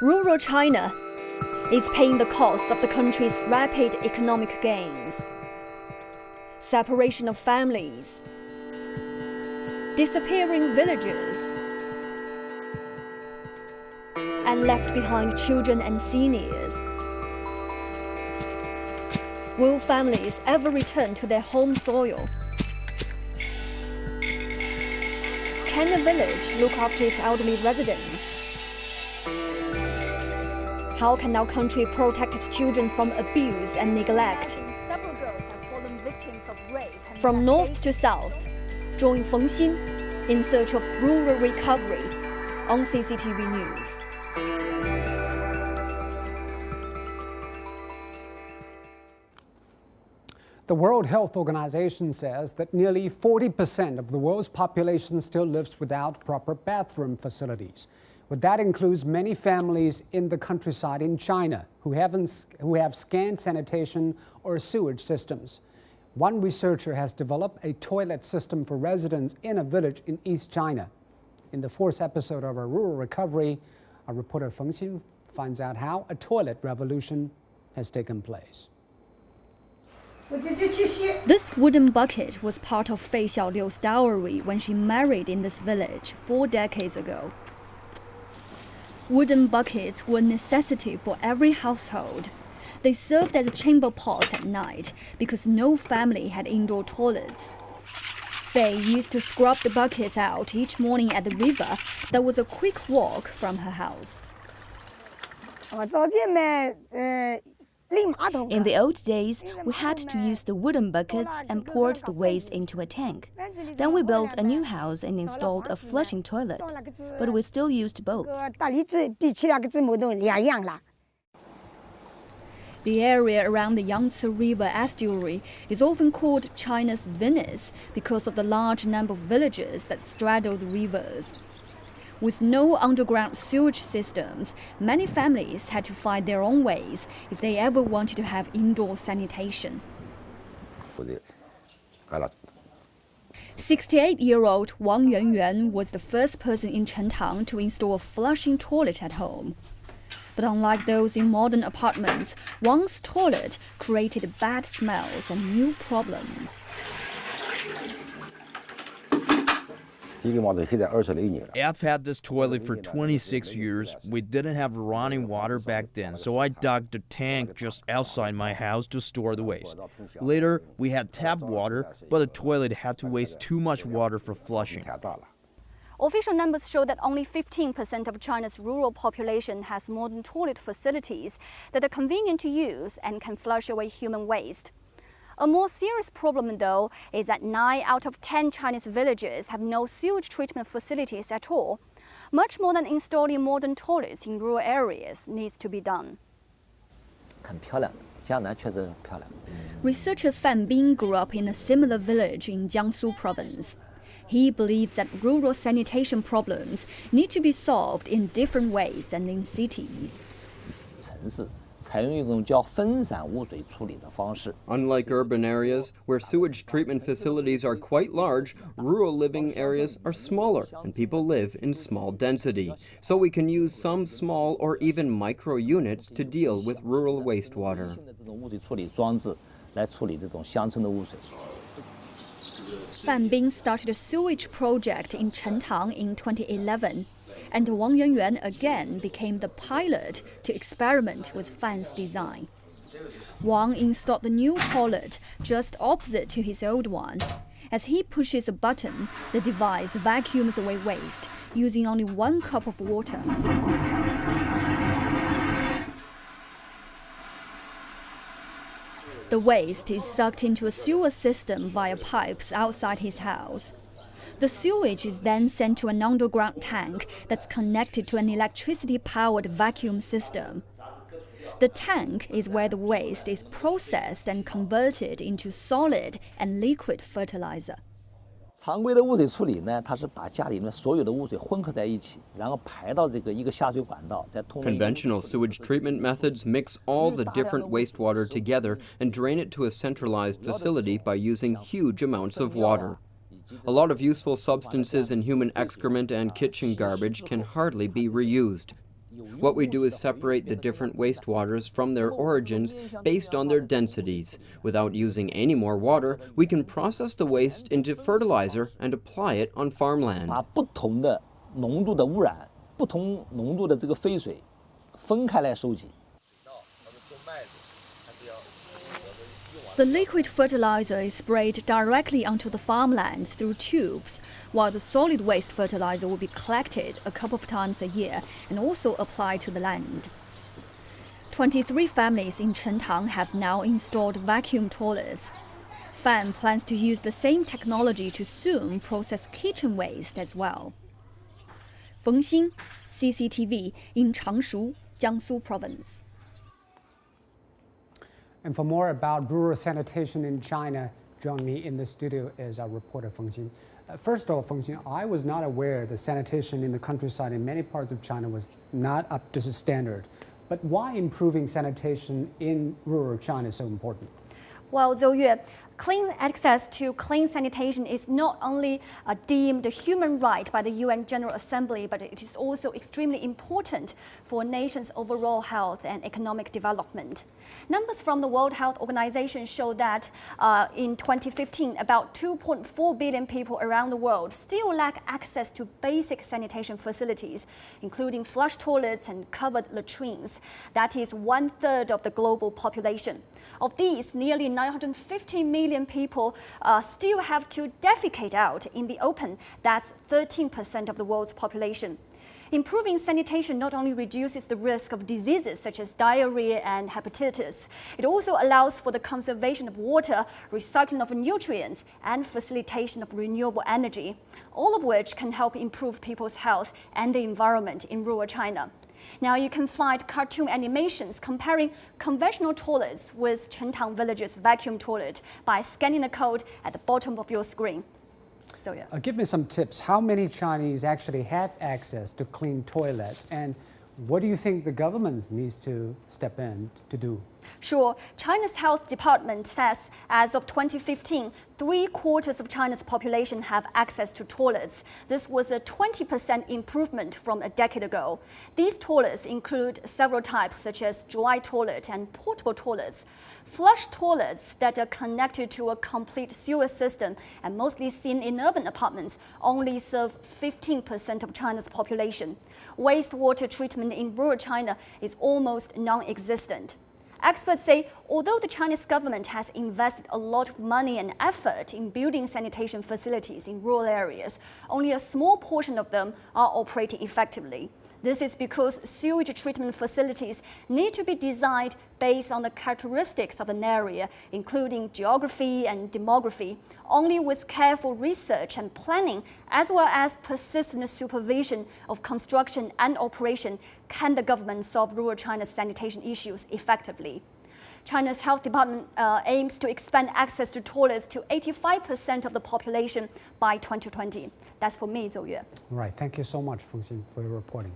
Rural China is paying the cost of the country's rapid economic gains. Separation of families, disappearing villages, and left behind children and seniors. Will families ever return to their home soil? Can a village look after its elderly residents? How can our country protect its children from abuse and neglect? Several girls have fallen victims of rape. From north to south, join Feng Xin in search of rural recovery on CCTV News. The World Health Organization says that nearly 40% of the world's population still lives without proper bathroom facilities. But that includes many families in the countryside in China who have scant sanitation or sewage systems. One researcher has developed a toilet system for residents in a village in East China. In the fourth episode of our Rural Recovery, our reporter Feng Xin finds out how a toilet revolution has taken place. This wooden bucket was part of Fei Xiaoliu's dowry when she married in this village 4 decades ago. Wooden buckets were a necessity for every household. They served as chamber pots at night because no family had indoor toilets. Fei used to scrub the buckets out each morning at the river that was a quick walk from her house. In the old days, we had to use the wooden buckets and poured the waste into a tank. Then we built a new house and installed a flushing toilet, but we still used both. The area around the Yangtze River estuary is often called China's Venice because of the large number of villages that straddle the rivers. With no underground sewage systems, many families had to find their own ways if they ever wanted to have indoor sanitation. 68-year-old Wang Yuanyuan was the first person in Chentang to install a flushing toilet at home. But unlike those in modern apartments, Wang's toilet created bad smells and new problems. I've had this toilet for 26 years. We didn't have running water back then, so I dug the tank just outside my house to store the waste. Later, we had tap water, but the toilet had to waste too much water for flushing. Official numbers show that only 15% of China's rural population has modern toilet facilities that are convenient to use and can flush away human waste. A more serious problem, though, is that 9 out of 10 Chinese villages have no sewage treatment facilities at all. Much more than installing modern toilets in rural areas needs to be done. Researcher Fan Bin grew up in a similar village in Jiangsu province. He believes that rural sanitation problems need to be solved in different ways than in cities. Unlike urban areas, where sewage treatment facilities are quite large, rural living areas are smaller and people live in small density. So we can use some small or even micro units to deal with rural wastewater. Fan Bin started a sewage project in Chentang in 2011. And Wang Yuanyuan again became the pilot to experiment with Fan's design. Wang installed the new toilet just opposite to his old one. As he pushes a button, the device vacuums away waste, using only 1 cup of water. The waste is sucked into a sewer system via pipes outside his house. The sewage is then sent to an underground tank that's connected to an electricity-powered vacuum system. The tank is where the waste is processed and converted into solid and liquid fertilizer. Conventional sewage treatment methods mix all the different wastewater together and drain it to a centralized facility by using huge amounts of water. A lot of useful substances in human excrement and kitchen garbage can hardly be reused. What we do is separate the different wastewaters from their origins based on their densities. Without using any more water, we can process the waste into fertilizer and apply it on farmland. 把不同的浓度的污染、不同浓度的这个废水分开来收集。 The liquid fertilizer is sprayed directly onto the farmland through tubes, while the solid waste fertilizer will be collected a couple of times a year and also applied to the land. 23 families in Chentang have now installed vacuum toilets. Fan plans to use the same technology to soon process kitchen waste as well. Feng Xin, CCTV in Changshu, Jiangsu Province. And for more about rural sanitation in China, joining me in the studio is our reporter Feng Xin. First of all, Feng Xin, I was not aware that sanitation in the countryside in many parts of China was not up to standard. But why improving sanitation in rural China is so important? Well, Zhou Yue, clean access to clean sanitation is not only deemed a human right by the UN General Assembly, but it is also extremely important for a nation's overall health and economic development. Numbers from the World Health Organization show that in 2015, about 2.4 billion people around the world still lack access to basic sanitation facilities, including flush toilets and covered latrines. That is 1/3 of the global population. Of these, nearly 950 million people still have to defecate out in the open. That's 13% of the world's population. Improving sanitation not only reduces the risk of diseases such as diarrhea and hepatitis, it also allows for the conservation of water, recycling of nutrients, and facilitation of renewable energy, all of which can help improve people's health and the environment in rural China. Now you can find cartoon animations comparing conventional toilets with Chentang Village's vacuum toilet by scanning the code at the bottom of your screen. So, yeah. Give me some tips. How many Chinese actually have access to clean toilets, and what do you think the government needs to step in to do? Sure. China's health department says as of 2015, 3/4 of China's population have access to toilets. This was a 20% improvement from a decade ago. These toilets include several types such as dry toilet and portable toilets. Flush toilets that are connected to a complete sewer system and mostly seen in urban apartments only serve 15% of China's population. Wastewater treatment in rural China is almost non-existent. Experts say although the Chinese government has invested a lot of money and effort in building sanitation facilities in rural areas, only a small portion of them are operating effectively. This is because sewage treatment facilities need to be designed based on the characteristics of an area, including geography and demography. Only with careful research and planning, as well as persistent supervision of construction and operation, can the government solve rural China's sanitation issues effectively. China's health department aims to expand access to toilets to 85% of the population by 2020. That's for me, Zhou Yue. Right. Thank you so much, Feng Xin, for your reporting.